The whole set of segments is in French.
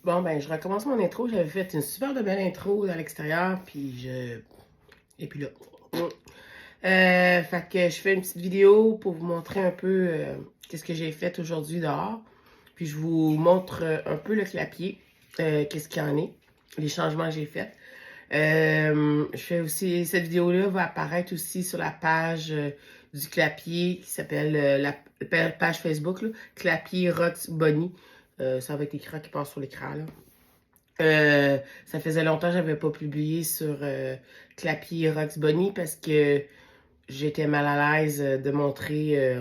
Bon, ben, je recommence mon intro. J'avais fait une super de belle intro à l'extérieur, puis je... Et puis là... Fait que je fais une petite vidéo pour vous montrer un peu qu'est-ce que j'ai fait aujourd'hui dehors. Puis je vous montre un peu le clapier, qu'est-ce qu'il y en est, les changements que j'ai faits. Je fais aussi... Cette vidéo-là va apparaître aussi sur la page du clapier qui s'appelle la page Facebook, là, Clapier Rox Bonnie. Ça va être écrit qui passe sur l'écran, là. Ça faisait longtemps que j'avais pas publié sur Clapier Rox Bonnie parce que j'étais mal à l'aise de montrer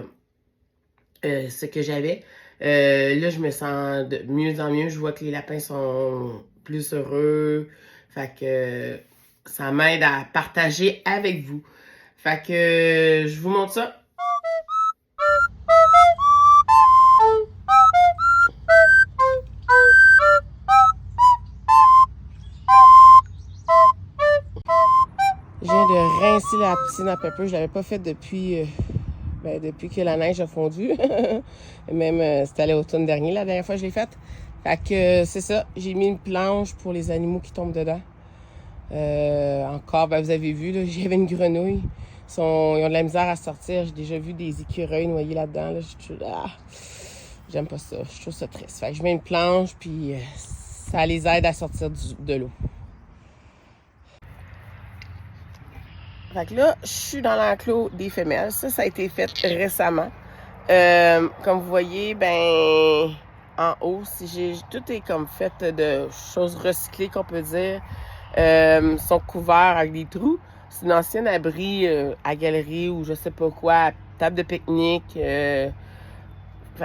ce que j'avais. Là, je me sens de mieux en mieux. Je vois que les lapins sont plus heureux. Fait que ça m'aide à partager avec vous. Fait que je vous montre ça. Je viens de rincer la piscine à Pepper. Je l'avais pas faite depuis que la neige a fondu. Même, c'était à l'automne dernier, la dernière fois que je l'ai faite. Fait que c'est ça. J'ai mis une planche pour les animaux qui tombent dedans. Encore, vous avez vu, là, j'avais une grenouille. Ils ont de la misère à sortir. J'ai déjà vu des écureuils noyés là-dedans. Là. J'aime pas ça. Je trouve ça triste. Fait que je mets une planche, puis ça les aide à sortir de l'eau. Fait que là, je suis dans l'enclos des femelles. Ça a été fait récemment. Comme vous voyez, ben, en haut, tout est comme fait de choses recyclées, qu'on peut dire. Sont couverts avec des trous. C'est une ancienne abri à galerie ou je sais pas quoi, table de pique-nique. Fait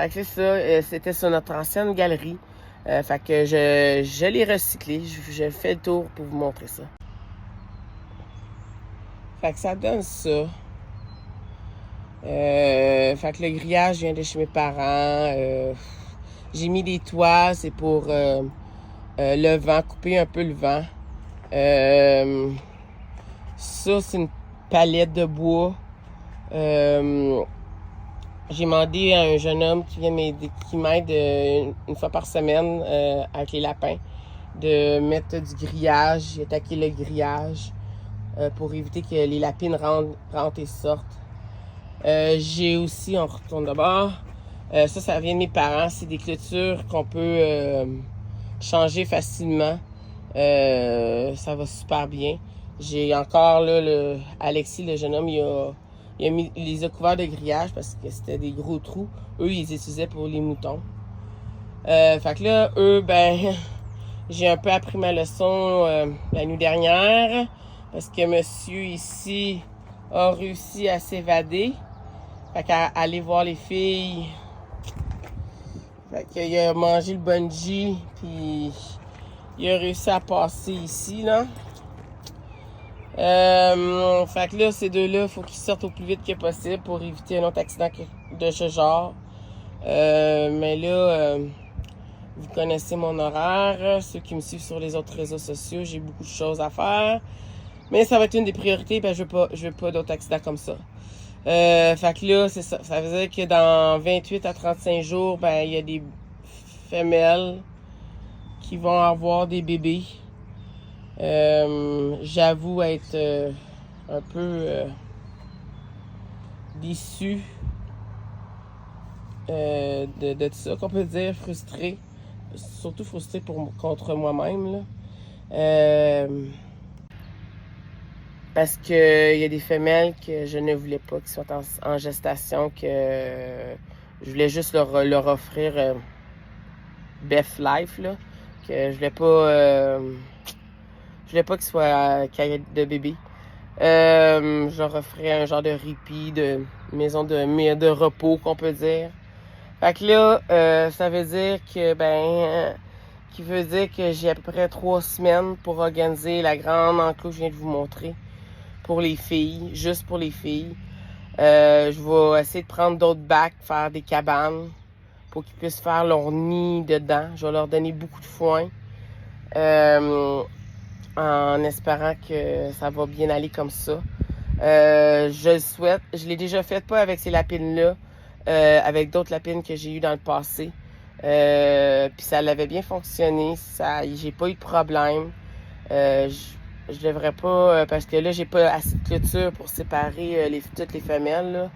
que c'est ça. C'était sur notre ancienne galerie. Fait que je l'ai recyclé. Je fais le tour pour vous montrer ça. Fait que ça donne ça. Fait que le grillage vient de chez mes parents. J'ai mis des toits, c'est pour le vent, couper un peu le vent. Ça, c'est une palette de bois. J'ai demandé à un jeune homme qui m'aide une fois par semaine avec les lapins de mettre du grillage. J'ai attaqué le grillage pour éviter que les lapines rentrent et sortent. J'ai aussi, on retourne de bord. Ça vient de mes parents. C'est des clôtures qu'on peut changer facilement. Ça va super bien. J'ai encore là, Alexis, le jeune homme, il les a couverts de grillage parce que c'était des gros trous. Eux, ils les utilisaient pour les moutons. Fait que là, eux, ben, j'ai un peu appris ma leçon la nuit dernière parce que monsieur ici a réussi à s'évader. Fait qu'à aller voir les filles. Fait qu'il a mangé le bungee, puis il a réussi à passer ici, là. Fait que là, ces deux-là, il faut qu'ils sortent au plus vite que possible pour éviter un autre accident de ce genre. Mais là, vous connaissez mon horaire. Ceux qui me suivent sur les autres réseaux sociaux, j'ai beaucoup de choses à faire. Mais ça va être une des priorités, ben je veux pas d'autres accidents comme ça. Fait que là, c'est ça. Ça veut dire que dans 28 à 35 jours, ben, il y a des femelles qui vont avoir des bébés. J'avoue être un peu déçu de tout ça, qu'on peut dire, frustré. Surtout frustré contre moi-même, là. Parce que y a des femelles que je ne voulais pas, qui sont en gestation, que je voulais juste leur offrir Best Life, là. Que je voulais pas qu'ils qu'il y ait de bébés. Je leur offrais un genre de répit, de maison de repos, qu'on peut dire. Fait que là, ça veut dire que, qui veut dire que j'ai à peu près 3 semaines pour organiser la grande enclos que je viens de vous montrer. Pour les filles, juste pour les filles. Je vais essayer de prendre d'autres bacs, faire des cabanes pour qu'ils puissent faire leur nid dedans. Je vais leur donner beaucoup de foin en espérant que ça va bien aller comme ça. Je le souhaite. Je l'ai déjà fait, pas avec ces lapines-là, avec d'autres lapines que j'ai eues dans le passé. Puis ça avait bien fonctionné. J'ai pas eu de problème. Je devrais pas, parce que là, j'ai pas assez de clôture pour séparer toutes les femelles, là.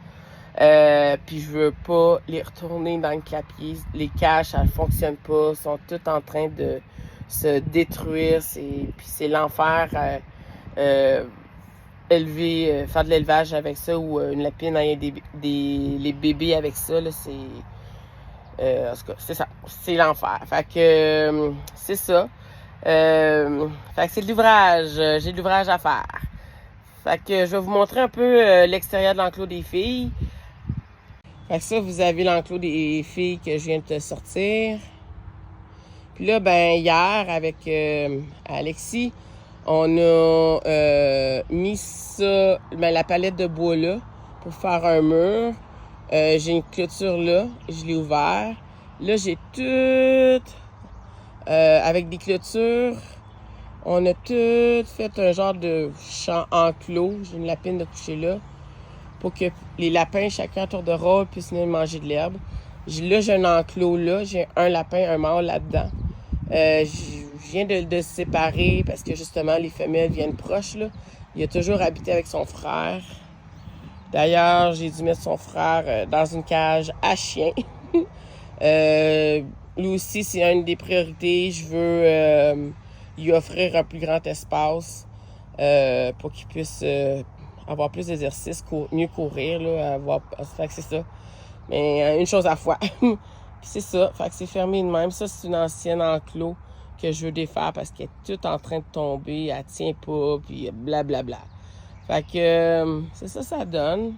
Puis je veux pas les retourner dans le clapier. Les cages, ça fonctionne pas. Ils sont toutes en train de se détruire. Puis c'est l'enfer. Faire de l'élevage avec ça ou une lapine ayant les bébés avec ça, là, en tout cas, c'est ça. C'est l'enfer. Fait que c'est ça. Fait que c'est de l'ouvrage. J'ai de l'ouvrage à faire. Fait que je vais vous montrer un peu l'extérieur de l'enclos des filles. Fait que ça, vous avez l'enclos des filles que je viens de te sortir. Puis là, ben hier, avec Alexis, on a mis ça, la palette de bois là, pour faire un mur. J'ai une clôture là, je l'ai ouvert. Là, j'ai tout, avec des clôtures, on a tout fait un genre de champ enclos. J'ai une lapine de coucher là, pour que les lapins, chacun tour de rôle, puissent venir manger de l'herbe. Là, j'ai un enclos là, j'ai un lapin, un mâle là-dedans. Je viens de le séparer parce que justement, les femelles viennent proches, là. Il a toujours habité avec son frère. D'ailleurs, j'ai dû mettre son frère dans une cage à chien. Lui aussi, c'est une des priorités. Je veux lui offrir un plus grand espace pour qu'il puisse avoir plus d'exercice, mieux courir, là, fait que c'est ça. Mais une chose à la fois. Puis c'est ça. Fait que c'est fermé de même. Ça, c'est une ancienne enclos que je veux défaire parce qu'elle est toute en train de tomber. Elle tient pas, puis blablabla. Fait que c'est ça, ça donne.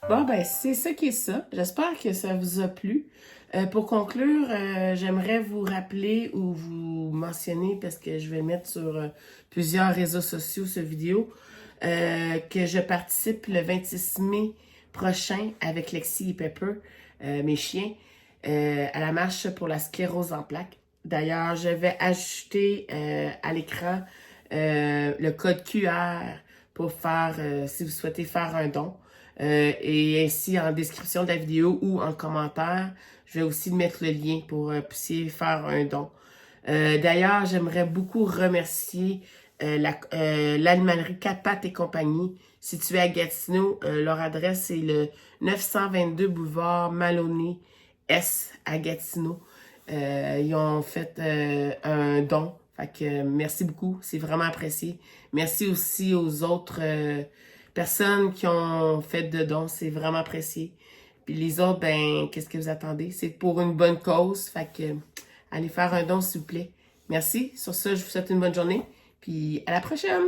Bon, ben, c'est ça qui est ça. J'espère que ça vous a plu. Pour conclure, j'aimerais vous rappeler ou vous mentionner, parce que je vais mettre sur plusieurs réseaux sociaux cette vidéo, que je participe le 26 mai prochain avec Lexi et Pepper, mes chiens, à la marche pour la sclérose en plaques. D'ailleurs, je vais ajouter à l'écran le code QR pour faire, si vous souhaitez faire un don. Et ainsi, en description de la vidéo ou en commentaire, je vais aussi mettre le lien pour puissiez faire un don. D'ailleurs, j'aimerais beaucoup remercier l'animalerie 4 pattes et compagnie, située à Gatineau. Leur adresse est le 922 boulevard Maloney S à Gatineau. Ils ont fait un don Fait que merci beaucoup, c'est vraiment apprécié. Merci aussi aux autres personnes qui ont fait de dons, c'est vraiment apprécié. Puis les autres, ben, qu'est-ce que vous attendez? C'est pour une bonne cause, fait que allez faire un don s'il vous plaît. Merci, sur ça, je vous souhaite une bonne journée, puis à la prochaine!